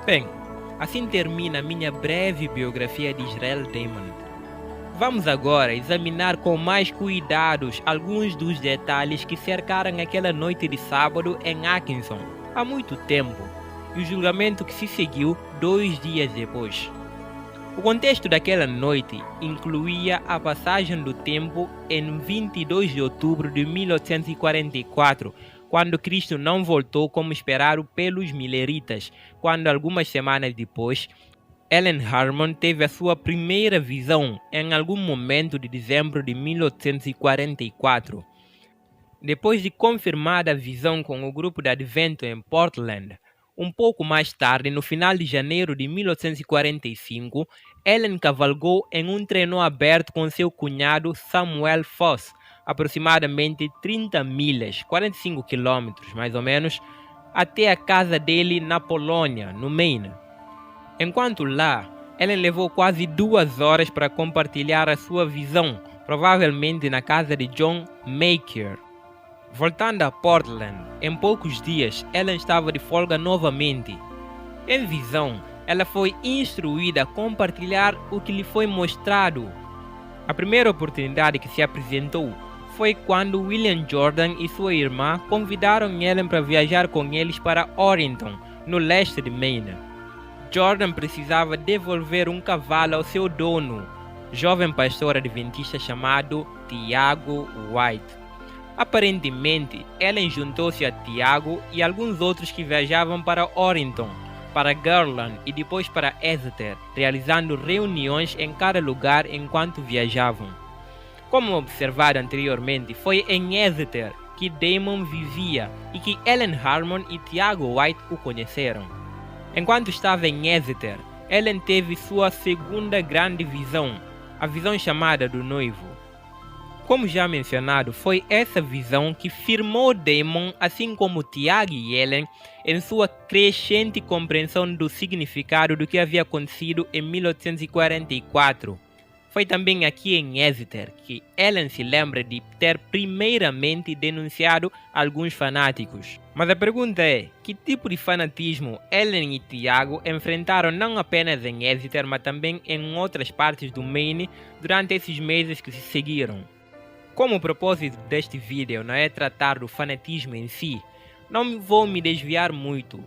Bem, assim termina minha breve biografia de Israel Damon. Vamos agora examinar com mais cuidados alguns dos detalhes que cercaram aquela noite de sábado em Atkinson, há muito tempo, e o julgamento que se seguiu 2 dias depois. O contexto daquela noite incluía a passagem do tempo em 22 de outubro de 1844, quando Cristo não voltou como esperado pelos mileritas, quando algumas semanas depois, Ellen Harmon teve a sua primeira visão em algum momento de dezembro de 1844. Depois de confirmada a visão com o grupo de Advento em Portland, um pouco mais tarde, no final de janeiro de 1845, Ellen cavalgou em um trenó aberto com seu cunhado Samuel Foss, aproximadamente 30 milhas, 45 quilômetros mais ou menos, até a casa dele na Polônia, no Maine. Enquanto lá, Ellen levou quase 2 horas para compartilhar a sua visão, provavelmente na casa de John Maker. Voltando a Portland, em poucos dias, Ellen estava de folga novamente. Em visão, ela foi instruída a compartilhar o que lhe foi mostrado. A primeira oportunidade que se apresentou foi quando William Jordan e sua irmã convidaram Ellen para viajar com eles para Orrington, no leste de Maine. Jordan precisava devolver um cavalo ao seu dono, jovem pastor adventista chamado Tiago White. Aparentemente, Ellen juntou-se a Tiago e alguns outros que viajavam para Orrington, para Garland e depois para Exeter, realizando reuniões em cada lugar enquanto viajavam. Como observado anteriormente, foi em Exeter que Damon vivia e que Ellen Harmon e Tiago White o conheceram. Enquanto estava em Exeter, Ellen teve sua segunda grande visão, a visão chamada do noivo. Como já mencionado, foi essa visão que firmou Damon, assim como Tiago e Ellen, em sua crescente compreensão do significado do que havia acontecido em 1844. Foi também aqui em Exeter que Ellen se lembra de ter primeiramente denunciado alguns fanáticos. Mas a pergunta é, que tipo de fanatismo Ellen e Tiago enfrentaram não apenas em Exeter, mas também em outras partes do Maine durante esses meses que se seguiram? Como o propósito deste vídeo não é tratar do fanatismo em si, não vou me desviar muito,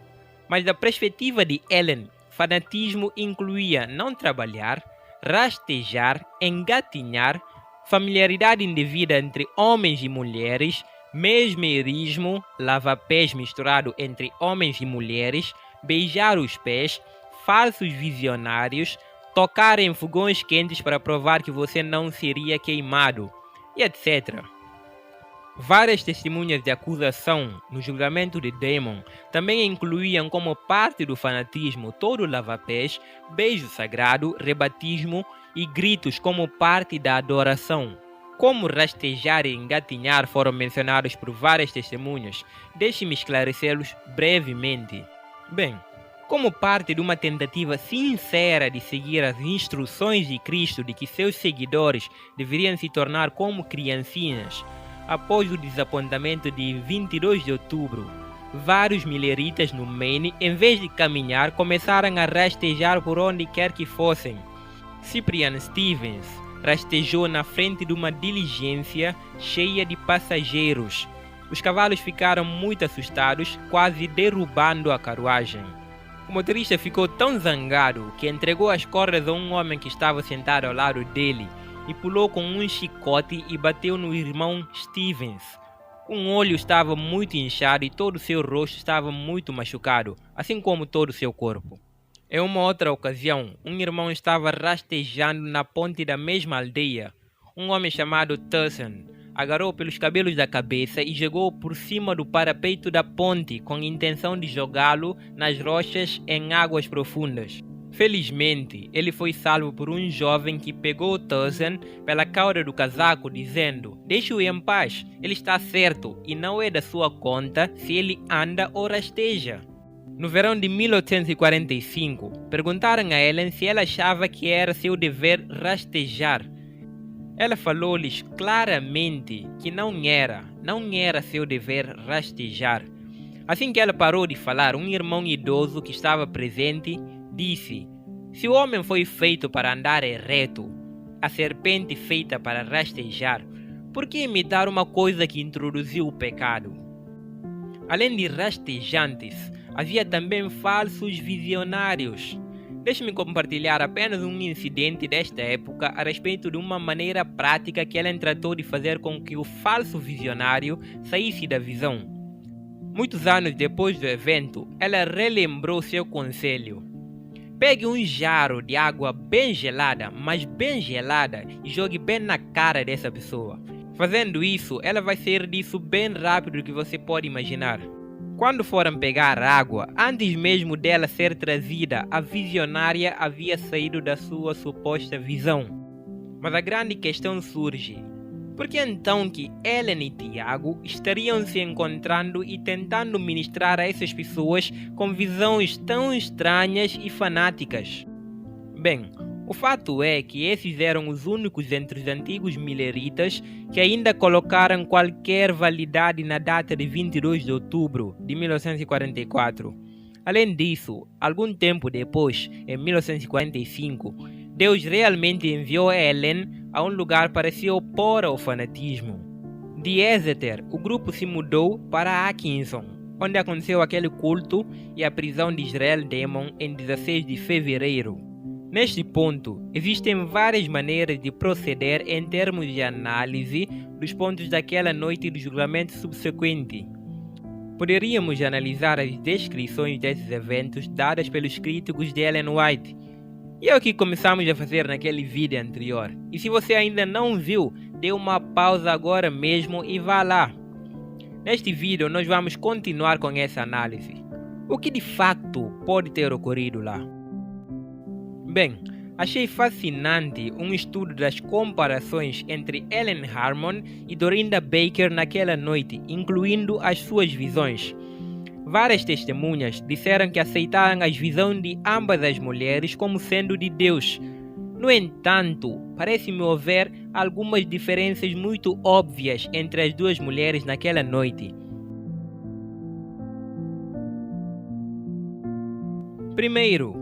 mas da perspectiva de Ellen, fanatismo incluía não trabalhar, rastejar, engatinhar, familiaridade indevida entre homens e mulheres, mesmerismo, lava-pés misturado entre homens e mulheres, beijar os pés, falsos visionários, tocar em fogões quentes para provar que você não seria queimado, e etc. Várias testemunhas de acusação no julgamento de Damon também incluíam como parte do fanatismo todo o lava-pés, beijo sagrado, rebatismo e gritos como parte da adoração. Como rastejar e engatinhar foram mencionados por várias testemunhas, deixe-me esclarecê-los brevemente. Bem, como parte de uma tentativa sincera de seguir as instruções de Cristo de que seus seguidores deveriam se tornar como criancinhas, após o desapontamento de 22 de outubro, vários mileritas no Maine, em vez de caminhar, começaram a rastejar por onde quer que fossem. Cyprian Stevens rastejou na frente de uma diligência cheia de passageiros. Os cavalos ficaram muito assustados, quase derrubando a carruagem. O motorista ficou tão zangado que entregou as cordas a um homem que estava sentado ao lado dele e pulou com um chicote e bateu no irmão Stevens. Um olho estava muito inchado e todo o seu rosto estava muito machucado, assim como todo o seu corpo. Em uma outra ocasião, um irmão estava rastejando na ponte da mesma aldeia. Um homem chamado Thurston agarrou pelos cabelos da cabeça e jogou por cima do parapeito da ponte com a intenção de jogá-lo nas rochas em águas profundas. Felizmente, ele foi salvo por um jovem que pegou Thurston pela cauda do casaco, dizendo: "Deixe-o em paz, ele está certo e não é da sua conta se ele anda ou rasteja." No verão de 1845, perguntaram a Ellen se ela achava que era seu dever rastejar. Ela falou-lhes claramente que não era seu dever rastejar. Assim que ela parou de falar, um irmão idoso que estava presente disse: se o homem foi feito para andar reto, a serpente feita para rastejar, por que imitar uma coisa que introduziu o pecado? Além de rastejantes, havia também falsos visionários. Deixe-me compartilhar apenas um incidente desta época a respeito de uma maneira prática que Ellen tratou de fazer com que o falso visionário saísse da visão. Muitos anos depois do evento, ela relembrou seu conselho. Pegue um jarro de água bem gelada, mas bem gelada, e jogue bem na cara dessa pessoa. Fazendo isso, ela vai sair disso bem rápido do que você pode imaginar. Quando foram pegar água, antes mesmo dela ser trazida, a visionária havia saído da sua suposta visão. Mas a grande questão surge: por que então que Ellen e Tiago estariam se encontrando e tentando ministrar a essas pessoas com visões tão estranhas e fanáticas? Bem, o fato é que esses eram os únicos entre os antigos mileritas que ainda colocaram qualquer validade na data de 22 de outubro de 1944. Além disso, algum tempo depois, em 1945, Deus realmente enviou Ellen a um lugar para se opor ao fanatismo. De Exeter, o grupo se mudou para Atkinson, onde aconteceu aquele culto e a prisão de Israel Damon em 16 de fevereiro. Neste ponto, existem várias maneiras de proceder em termos de análise dos pontos daquela noite e do julgamento subsequente. Poderíamos analisar as descrições desses eventos dadas pelos críticos de Ellen White, e é o que começamos a fazer naquele vídeo anterior. E se você ainda não viu, dê uma pausa agora mesmo e vá lá. Neste vídeo nós vamos continuar com essa análise. O que de fato pode ter ocorrido lá? Bem, achei fascinante um estudo das comparações entre Ellen Harmon e Dorinda Baker naquela noite, incluindo as suas visões. Várias testemunhas disseram que aceitaram as visões de ambas as mulheres como sendo de Deus. No entanto, parece-me haver algumas diferenças muito óbvias entre as duas mulheres naquela noite. Primeiro,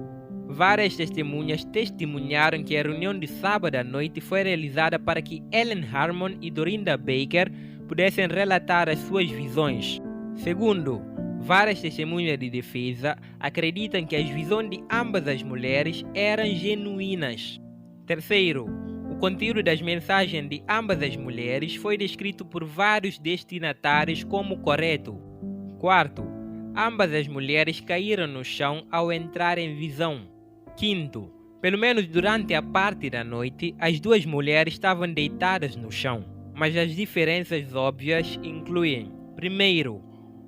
várias testemunhas testemunharam que a reunião de sábado à noite foi realizada para que Ellen Harmon e Dorinda Baker pudessem relatar as suas visões. Segundo, várias testemunhas de defesa acreditam que as visões de ambas as mulheres eram genuínas. Terceiro, o conteúdo das mensagens de ambas as mulheres foi descrito por vários destinatários como correto. Quarto, ambas as mulheres caíram no chão ao entrar em visão. Quinto, pelo menos durante a parte da noite, as duas mulheres estavam deitadas no chão, mas as diferenças óbvias incluem: primeiro,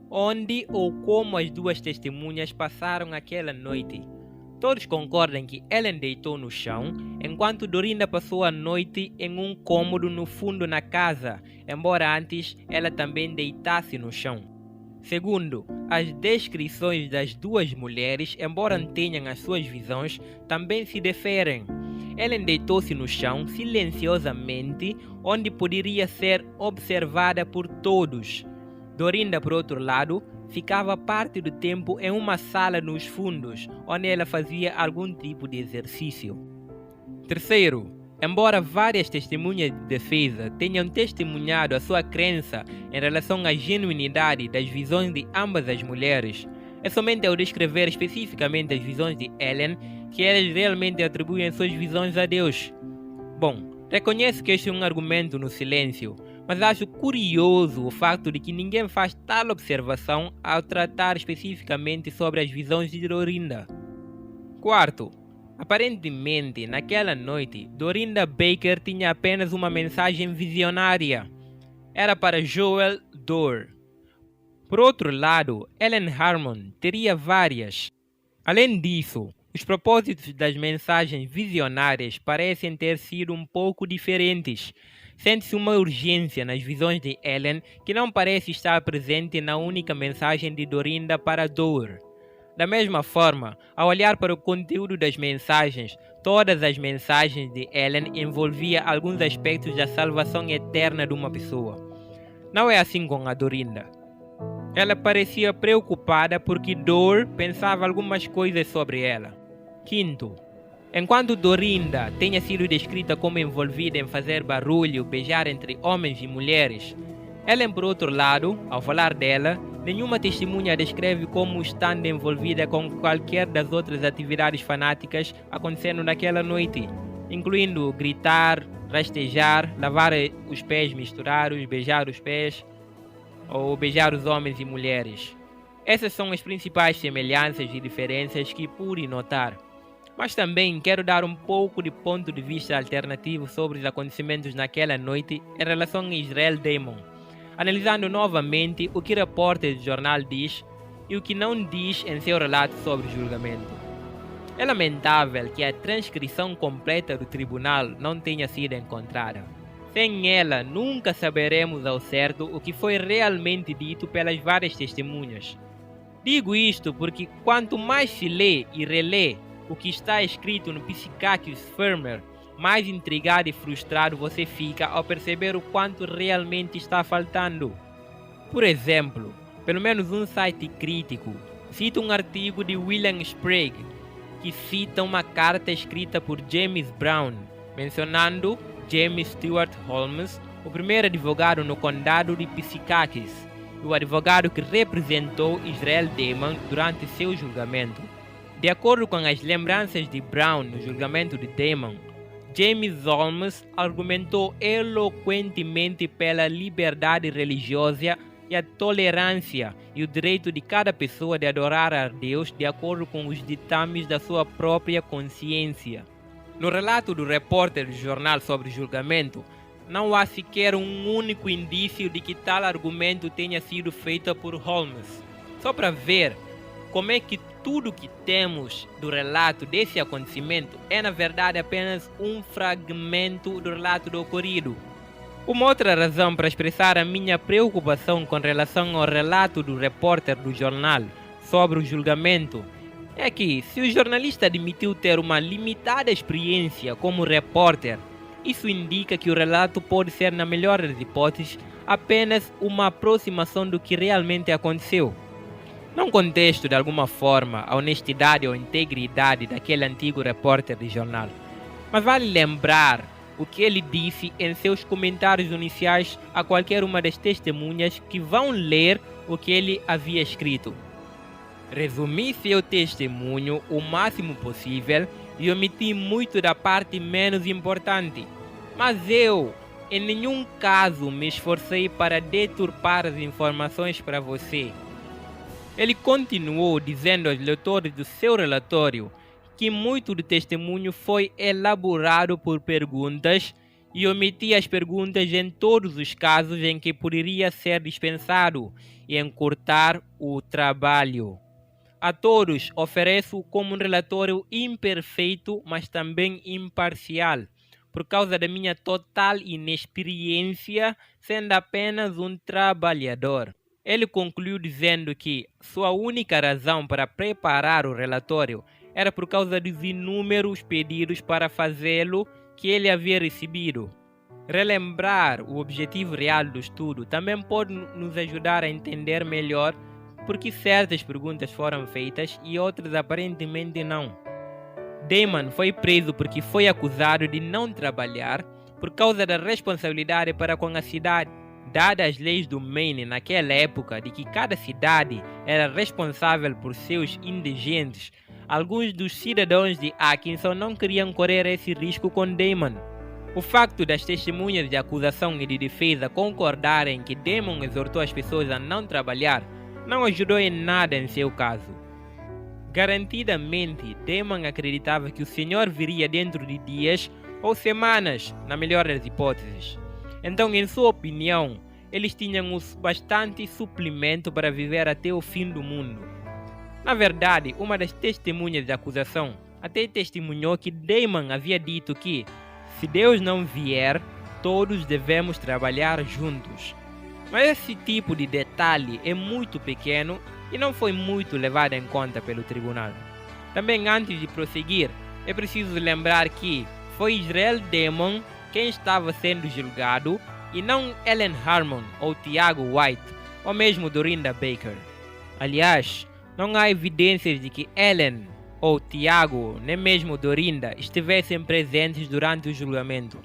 onde ou como as duas testemunhas passaram aquela noite. Todos concordam que Ellen deitou no chão, enquanto Dorinda passou a noite em um cômodo no fundo na casa, embora antes ela também deitasse no chão. Segundo, as descrições das duas mulheres, embora tenham as suas visões, também se diferem. Ellen deitou-se no chão silenciosamente, onde poderia ser observada por todos. Dorinda, por outro lado, ficava parte do tempo em uma sala nos fundos, onde ela fazia algum tipo de exercício. Terceiro, embora várias testemunhas de defesa tenham testemunhado a sua crença em relação à genuinidade das visões de ambas as mulheres, é somente ao descrever especificamente as visões de Ellen que elas realmente atribuem suas visões a Deus. Bom, reconheço que este é um argumento no silêncio, mas acho curioso o facto de que ninguém faz tal observação ao tratar especificamente sobre as visões de Dorinda. Quarto, aparentemente, naquela noite, Dorinda Baker tinha apenas uma mensagem visionária. Era para Joel Dorr. Por outro lado, Ellen Harmon teria várias. Além disso, os propósitos das mensagens visionárias parecem ter sido um pouco diferentes. Sente-se uma urgência nas visões de Ellen que não parece estar presente na única mensagem de Dorinda para Dorr. Da mesma forma, ao olhar para o conteúdo das mensagens, todas as mensagens de Ellen envolviam alguns aspectos da salvação eterna de uma pessoa. Não é assim com a Dorinda. Ela parecia preocupada porque Dor pensava algumas coisas sobre ela. Quinto, enquanto Dorinda tenha sido descrita como envolvida em fazer barulho, beijar entre homens e mulheres, Ellen, por outro lado, ao falar dela, nenhuma testemunha a descreve como estando envolvida com qualquer das outras atividades fanáticas acontecendo naquela noite, incluindo gritar, rastejar, lavar os pés misturados, beijar os pés ou beijar os homens e mulheres. Essas são as principais semelhanças e diferenças que pude notar. Mas também quero dar um pouco de ponto de vista alternativo sobre os acontecimentos naquela noite em relação a Israel Damon, analisando novamente o que o repórter do jornal diz e o que não diz em seu relato sobre o julgamento. É lamentável que a transcrição completa do tribunal não tenha sido encontrada. Sem ela, nunca saberemos ao certo o que foi realmente dito pelas várias testemunhas. Digo isto porque quanto mais se lê e relê o que está escrito no Psychiatrist Firmer, mais intrigado e frustrado você fica ao perceber o quanto realmente está faltando. Por exemplo, pelo menos um site crítico cita um artigo de William Sprague que cita uma carta escrita por James Brown, mencionando James Stewart Holmes, o primeiro advogado no condado de Piscataquis, e o advogado que representou Israel Damon durante seu julgamento. De acordo com as lembranças de Brown no julgamento de Damon, James Holmes argumentou eloquentemente pela liberdade religiosa e a tolerância e o direito de cada pessoa de adorar a Deus de acordo com os ditames da sua própria consciência. No relato do repórter do jornal sobre o julgamento, não há sequer um único indício de que tal argumento tenha sido feito por Holmes. Só para ver como é que tudo que temos do relato desse acontecimento é na verdade apenas um fragmento do relato do ocorrido. Uma outra razão para expressar a minha preocupação com relação ao relato do repórter do jornal sobre o julgamento é que, se o jornalista admitiu ter uma limitada experiência como repórter, isso indica que o relato pode ser, na melhor das hipóteses, apenas uma aproximação do que realmente aconteceu. Não contesto de alguma forma a honestidade ou integridade daquele antigo repórter de jornal, mas vale lembrar o que ele disse em seus comentários iniciais a qualquer uma das testemunhas que vão ler o que ele havia escrito. Resumi seu testemunho o máximo possível e omiti muito da parte menos importante, mas eu, em nenhum caso, me esforcei para deturpar as informações para você. Ele continuou dizendo aos leitores do seu relatório que muito do testemunho foi elaborado por perguntas e omitia as perguntas em todos os casos em que poderia ser dispensado e encurtar o trabalho. A todos ofereço como um relatório imperfeito, mas também imparcial, por causa da minha total inexperiência, sendo apenas um trabalhador. Ele concluiu dizendo que sua única razão para preparar o relatório era por causa dos inúmeros pedidos para fazê-lo que ele havia recebido. Relembrar o objetivo real do estudo também pode nos ajudar a entender melhor por que certas perguntas foram feitas e outras aparentemente não. Damon foi preso porque foi acusado de não trabalhar por causa da responsabilidade para com a cidade, dadas as leis do Maine naquela época de que cada cidade era responsável por seus indigentes. Alguns dos cidadãos de Atkinson não queriam correr esse risco com Damon. O facto das testemunhas de acusação e de defesa concordarem que Damon exortou as pessoas a não trabalhar não ajudou em nada em seu caso. Garantidamente, Damon acreditava que o Senhor viria dentro de dias ou semanas, na melhor das hipóteses. Então, em sua opinião, eles tinham bastante suplemento para viver até o fim do mundo. Na verdade, uma das testemunhas de acusação até testemunhou que Damon havia dito que, se Deus não vier, todos devemos trabalhar juntos. Mas esse tipo de detalhe é muito pequeno e não foi muito levado em conta pelo tribunal. Também, antes de prosseguir, é preciso lembrar que foi Israel Damon quem estava sendo julgado e não Ellen Harmon ou Tiago White, ou mesmo Dorinda Baker. Aliás, não há evidências de que Ellen ou Tiago, nem mesmo Dorinda, estivessem presentes durante o julgamento.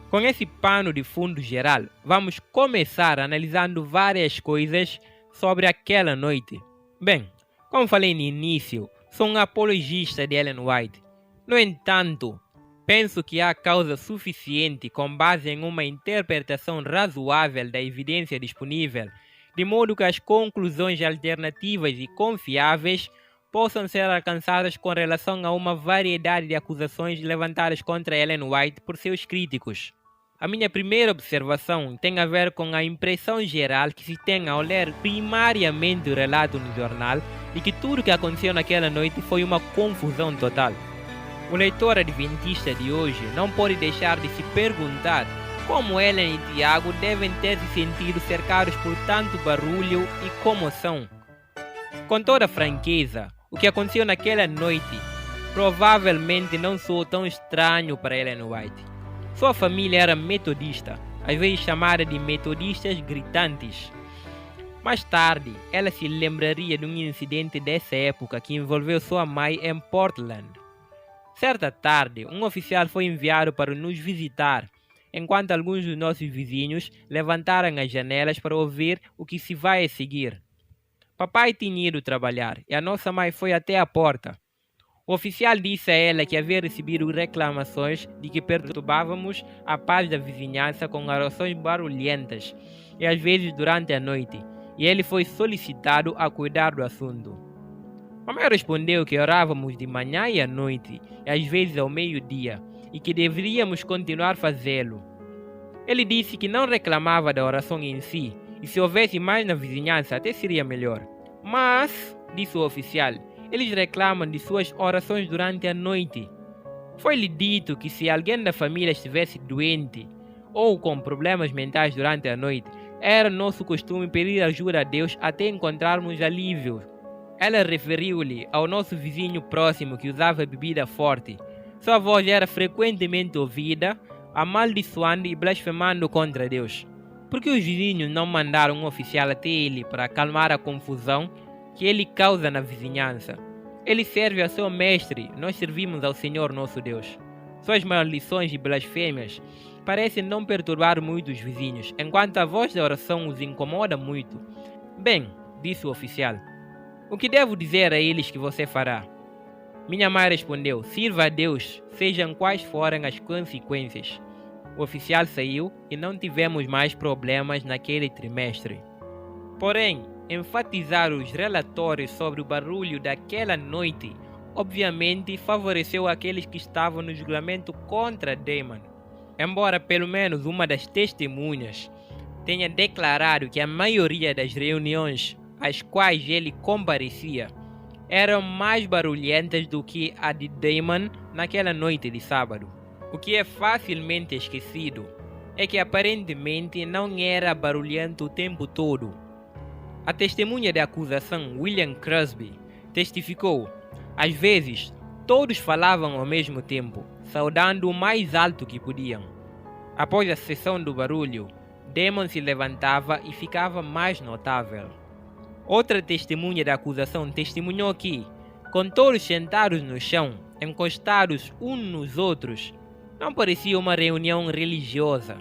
Com esse pano de fundo geral, vamos começar analisando várias coisas sobre aquela noite. Bem, como falei no início, sou um apologista de Ellen White. No entanto, penso que há causa suficiente com base em uma interpretação razoável da evidência disponível, de modo que as conclusões alternativas e confiáveis possam ser alcançadas com relação a uma variedade de acusações levantadas contra Ellen White por seus críticos. A minha primeira observação tem a ver com a impressão geral que se tem ao ler primariamente o relato no jornal de que tudo o que aconteceu naquela noite foi uma confusão total. O leitor adventista de hoje não pode deixar de se perguntar como Ellen e Tiago devem ter se sentido cercados por tanto barulho e comoção. Com toda franqueza, o que aconteceu naquela noite provavelmente não soou tão estranho para Ellen White. Sua família era metodista, às vezes chamada de metodistas gritantes. Mais tarde, ela se lembraria de um incidente dessa época que envolveu sua mãe em Portland. Certa tarde, um oficial foi enviado para nos visitar, enquanto alguns dos nossos vizinhos levantaram as janelas para ouvir o que se vai a seguir. Papai tinha ido trabalhar e a nossa mãe foi até a porta. O oficial disse a ela que havia recebido reclamações de que perturbávamos a paz da vizinhança com orações barulhentas e às vezes durante a noite, e ele foi solicitado a cuidar do assunto. Mamãe respondeu que orávamos de manhã e à noite, e às vezes ao meio-dia, e que deveríamos continuar a fazê-lo. Ele disse que não reclamava da oração em si, e se houvesse mais na vizinhança até seria melhor. Mas, disse o oficial, eles reclamam de suas orações durante a noite. Foi-lhe dito que se alguém da família estivesse doente ou com problemas mentais durante a noite, era nosso costume pedir ajuda a Deus até encontrarmos alívio. Ela referiu-lhe ao nosso vizinho próximo que usava bebida forte. Sua voz era frequentemente ouvida, amaldiçoando e blasfemando contra Deus. Por que os vizinhos não mandaram um oficial até ele para acalmar a confusão que ele causa na vizinhança? Ele serve a seu mestre, nós servimos ao Senhor nosso Deus. Suas maldições e blasfêmias parecem não perturbar muito os vizinhos, enquanto a voz da oração os incomoda muito. Bem, disse o oficial, o que devo dizer a eles que você fará? Minha mãe respondeu, sirva a Deus, sejam quais forem as consequências. O oficial saiu e não tivemos mais problemas naquele trimestre. Porém, enfatizar os relatórios sobre o barulho daquela noite obviamente favoreceu aqueles que estavam no julgamento contra Damon. Embora pelo menos uma das testemunhas tenha declarado que a maioria das reuniões às quais ele comparecia eram mais barulhentas do que a de Damon naquela noite de sábado. O que é facilmente esquecido é que aparentemente não era barulhento o tempo todo. A testemunha de acusação, William Crosby, testificou: às vezes, todos falavam ao mesmo tempo, saudando o mais alto que podiam. Após a cessão do barulho, Damon se levantava e ficava mais notável. Outra testemunha da acusação testemunhou que, com todos sentados no chão, encostados uns nos outros, não parecia uma reunião religiosa.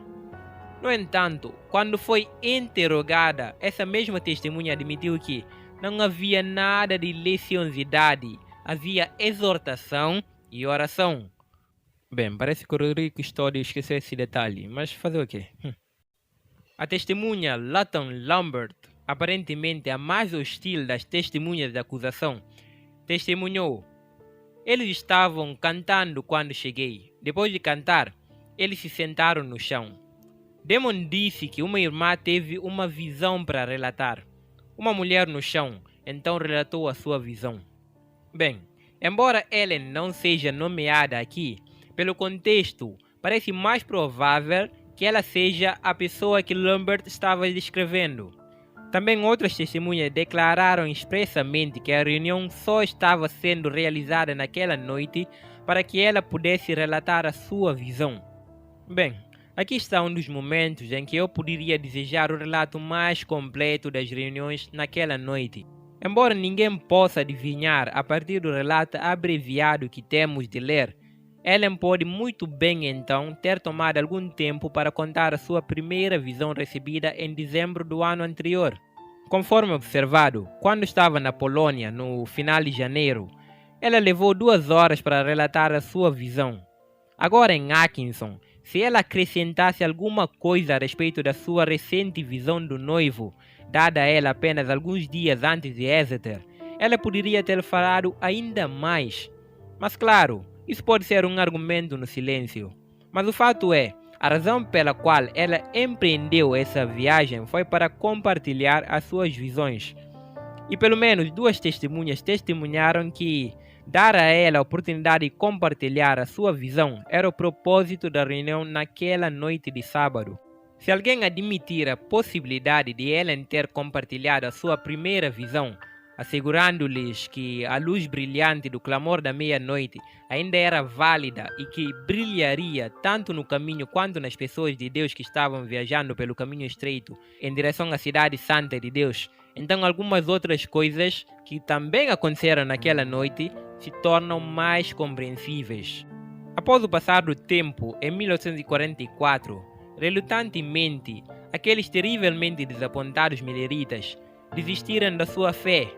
No entanto, quando foi interrogada, essa mesma testemunha admitiu que não havia nada de religiosidade, havia exortação e oração. Bem, parece que o Rodrigo Custódio esqueceu esse detalhe, mas fazer o quê? A testemunha Lawton Lambert, aparentemente a mais hostil das testemunhas da acusação, testemunhou: eles estavam cantando quando cheguei. Depois de cantar, eles se sentaram no chão. Damon disse que uma irmã teve uma visão para relatar. Uma mulher no chão, então relatou a sua visão. Bem, embora Ellen não seja nomeada aqui, pelo contexto, parece mais provável que ela seja a pessoa que Lambert estava descrevendo. Também outras testemunhas declararam expressamente que a reunião só estava sendo realizada naquela noite para que ela pudesse relatar a sua visão. Bem, Aqui está um dos momentos em que eu poderia desejar o relato mais completo das reuniões naquela noite. Embora ninguém possa adivinhar a partir do relato abreviado que temos de ler, Ellen pode muito bem então ter tomado algum tempo para contar a sua primeira visão recebida em dezembro do ano anterior. Conforme observado, quando estava na Polônia no final de janeiro, ela levou 2 horas para relatar a sua visão. Agora em Atkinson, se ela acrescentasse alguma coisa a respeito da sua recente visão do noivo, dada a ela apenas alguns dias antes de Exeter, ela poderia ter falado ainda mais. Mas claro, isso pode ser um argumento no silêncio. Mas o fato é, a razão pela qual ela empreendeu essa viagem foi para compartilhar as suas visões. E pelo menos 2 testemunhas testemunharam que dar a ela a oportunidade de compartilhar a sua visão era o propósito da reunião naquela noite de sábado. Se alguém admitir a possibilidade de Ellen ter compartilhado a sua primeira visão, assegurando-lhes que a luz brilhante do clamor da meia-noite ainda era válida e que brilharia tanto no caminho quanto nas pessoas de Deus que estavam viajando pelo caminho estreito em direção à cidade santa de Deus, então algumas outras coisas que também aconteceram naquela noite se tornam mais compreensíveis. Após o passar do tempo, em 1844, relutantemente, aqueles terrivelmente desapontados mileritas desistiram da sua fé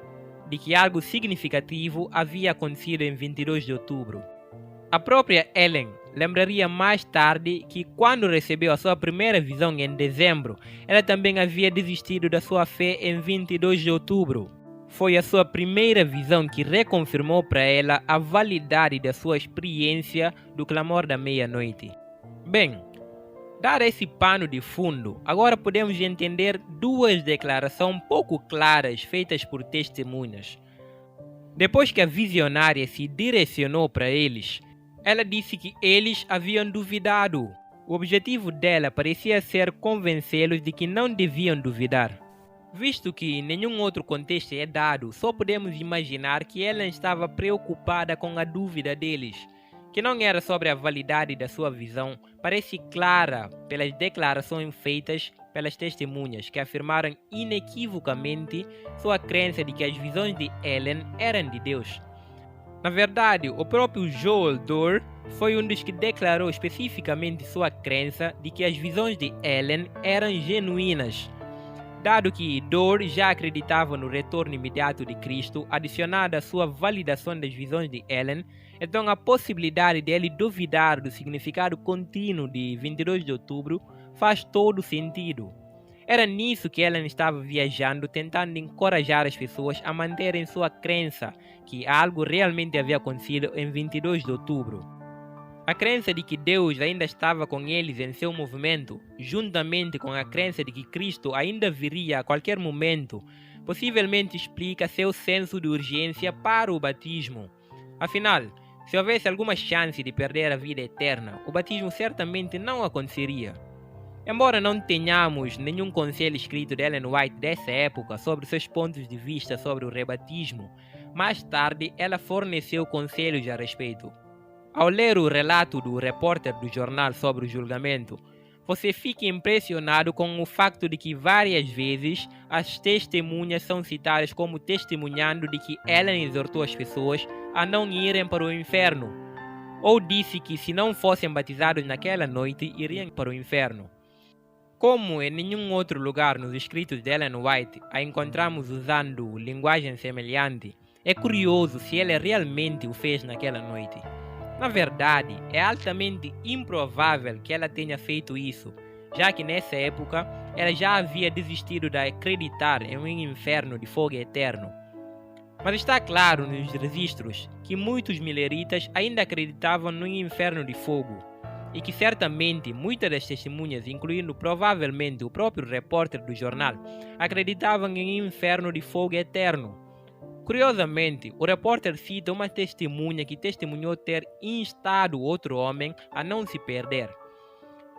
de que algo significativo havia acontecido em 22 de outubro. A própria Ellen lembraria mais tarde que quando recebeu a sua primeira visão em dezembro, ela também havia desistido da sua fé em 22 de outubro. Foi a sua primeira visão que reconfirmou para ela a validade da sua experiência do clamor da meia-noite. Bem, dado esse pano de fundo, agora podemos entender 2 declarações pouco claras feitas por testemunhas. Depois que a visionária se direcionou para eles, ela disse que eles haviam duvidado. O objetivo dela parecia ser convencê-los de que não deviam duvidar. Visto que nenhum outro contexto é dado, só podemos imaginar que ela estava preocupada com a dúvida deles, que não era sobre a validade da sua visão, parece clara pelas declarações feitas pelas testemunhas que afirmaram inequivocamente sua crença de que as visões de Ellen eram de Deus. Na verdade, o próprio Joel Dorr foi um dos que declarou especificamente sua crença de que as visões de Ellen eram genuínas. Dado que Dorr já acreditava no retorno imediato de Cristo, adicionada à sua validação das visões de Ellen, então a possibilidade de ele duvidar do significado contínuo de 22 de outubro faz todo sentido. Era nisso que Ellen estava viajando, tentando encorajar as pessoas a manterem sua crença que algo realmente havia acontecido em 22 de outubro. A crença de que Deus ainda estava com eles em seu movimento, juntamente com a crença de que Cristo ainda viria a qualquer momento, possivelmente explica seu senso de urgência para o batismo. Afinal, se houvesse alguma chance de perder a vida eterna, o batismo certamente não aconteceria. Embora não tenhamos nenhum conselho escrito de Ellen White dessa época sobre seus pontos de vista sobre o rebatismo, mais tarde ela forneceu conselhos a respeito. Ao ler o relato do repórter do jornal sobre o julgamento, você fica impressionado com o facto de que várias vezes as testemunhas são citadas como testemunhando de que Ellen exortou as pessoas a não irem para o inferno, ou disse que se não fossem batizados naquela noite, iriam para o inferno. Como em nenhum outro lugar nos escritos de Ellen White a encontramos usando linguagem semelhante, é curioso se ela realmente o fez naquela noite. Na verdade, é altamente improvável que ela tenha feito isso, já que nessa época ela já havia desistido de acreditar em um inferno de fogo eterno. Mas está claro nos registros que muitos mileritas ainda acreditavam no inferno de fogo, e que certamente muitas das testemunhas, incluindo provavelmente o próprio repórter do jornal, acreditavam em um inferno de fogo eterno. Curiosamente, o repórter cita uma testemunha que testemunhou ter instado outro homem a não se perder.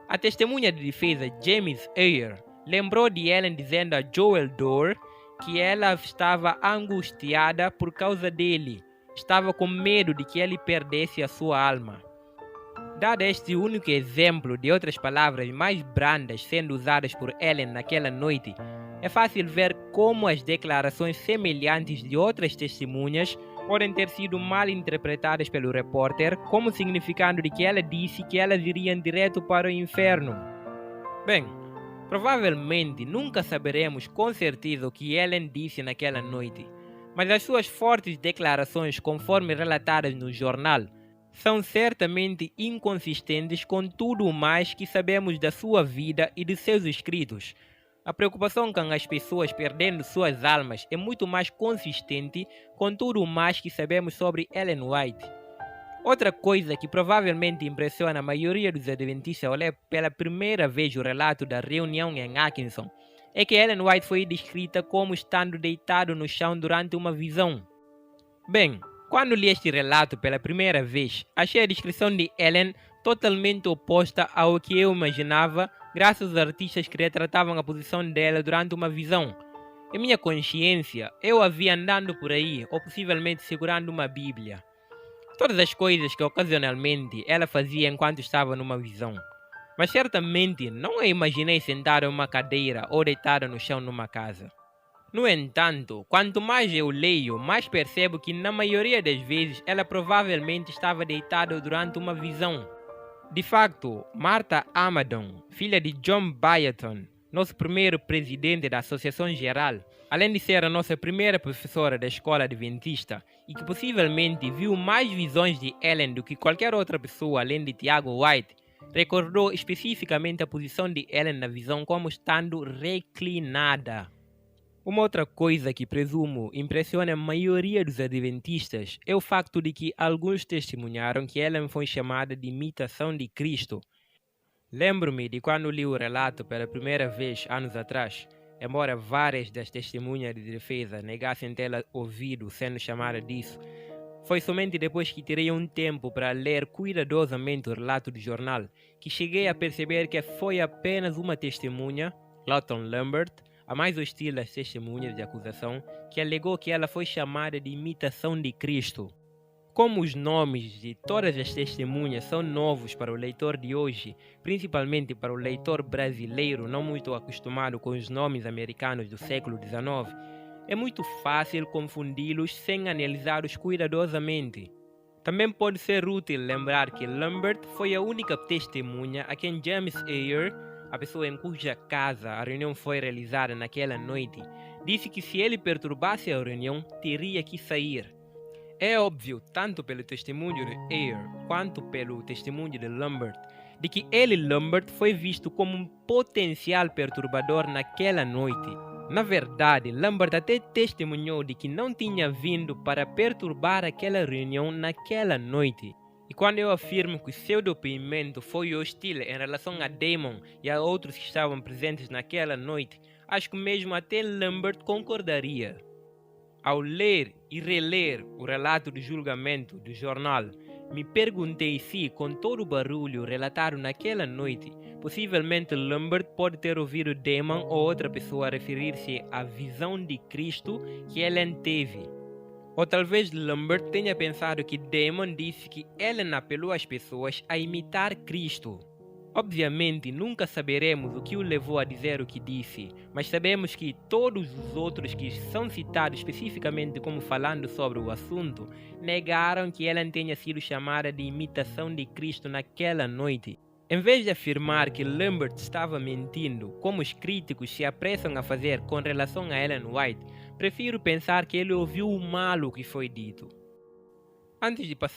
A testemunha de defesa James Ayer lembrou de Ellen dizendo a Joel Dorr que ela estava angustiada por causa dele, estava com medo de que ele perdesse a sua alma. Dado este único exemplo de outras palavras mais brandas sendo usadas por Ellen naquela noite, é fácil ver como as declarações semelhantes de outras testemunhas podem ter sido mal interpretadas pelo repórter como significando de que ela disse que elas iriam direto para o inferno. Bem, provavelmente nunca saberemos com certeza o que Ellen disse naquela noite, mas as suas fortes declarações, conforme relatadas no jornal, são certamente inconsistentes com tudo o mais que sabemos da sua vida e de seus escritos. A preocupação com as pessoas perdendo suas almas é muito mais consistente com tudo o mais que sabemos sobre Ellen White. Outra coisa que provavelmente impressiona a maioria dos adventistas ao ler pela primeira vez o relato da reunião em Atkinson é que Ellen White foi descrita como estando deitado no chão durante uma visão. Bem, quando li este relato pela primeira vez, achei a descrição de Ellen totalmente oposta ao que eu imaginava, graças aos artistas que retratavam a posição dela durante uma visão. Em minha consciência, eu a vi andando por aí, ou possivelmente segurando uma Bíblia. Todas as coisas que ocasionalmente ela fazia enquanto estava numa visão. Mas certamente não a imaginei sentada em uma cadeira ou deitada no chão numa casa. No entanto, quanto mais eu leio, mais percebo que na maioria das vezes ela provavelmente estava deitada durante uma visão. De facto, Martha Amadon, filha de John Byerton, nosso primeiro presidente da Associação Geral, além de ser a nossa primeira professora da escola adventista e que possivelmente viu mais visões de Ellen do que qualquer outra pessoa além de Tiago White, recordou especificamente a posição de Ellen na visão como estando reclinada. Uma outra coisa que presumo impressiona a maioria dos adventistas é o facto de que alguns testemunharam que Ellen foi chamada de imitação de Cristo. Lembro-me de quando li o relato pela primeira vez anos atrás, embora várias das testemunhas de defesa negassem tê-la ouvido sendo chamada disso. Foi somente depois que tirei um tempo para ler cuidadosamente o relato do jornal que cheguei a perceber que foi apenas uma testemunha, Lawton Lambert, a mais hostil das testemunhas de acusação, que alegou que ela foi chamada de imitação de Cristo. Como os nomes de todas as testemunhas são novos para o leitor de hoje, principalmente para o leitor brasileiro não muito acostumado com os nomes americanos do século XIX, é muito fácil confundi-los sem analisá-los cuidadosamente. Também pode ser útil lembrar que Lambert foi a única testemunha a quem James Ayer, a pessoa em cuja casa a reunião foi realizada naquela noite, disse que se ele perturbasse a reunião, teria que sair. É óbvio, tanto pelo testemunho de Ayer quanto pelo testemunho de Lambert, de que ele, Lambert, foi visto como um potencial perturbador naquela noite. Na verdade, Lambert até testemunhou de que não tinha vindo para perturbar aquela reunião naquela noite. E quando eu afirmo que seu depoimento foi hostil em relação a Damon e a outros que estavam presentes naquela noite, acho que mesmo até Lambert concordaria. Ao ler e reler o relato do julgamento do jornal, me perguntei se, com todo o barulho relatado naquela noite, possivelmente Lambert pode ter ouvido Damon ou outra pessoa referir-se à visão de Cristo que Ellen teve. Ou talvez Lambert tenha pensado que Damon disse que Ellen apelou as pessoas a imitar Cristo. Obviamente, nunca saberemos o que o levou a dizer o que disse, mas sabemos que todos os outros que são citados especificamente como falando sobre o assunto, negaram que Ellen tenha sido chamada de imitação de Cristo naquela noite. Em vez de afirmar que Lambert estava mentindo, como os críticos se apressam a fazer com relação a Ellen White, prefiro pensar que ele ouviu mal o que foi dito. Antes de passar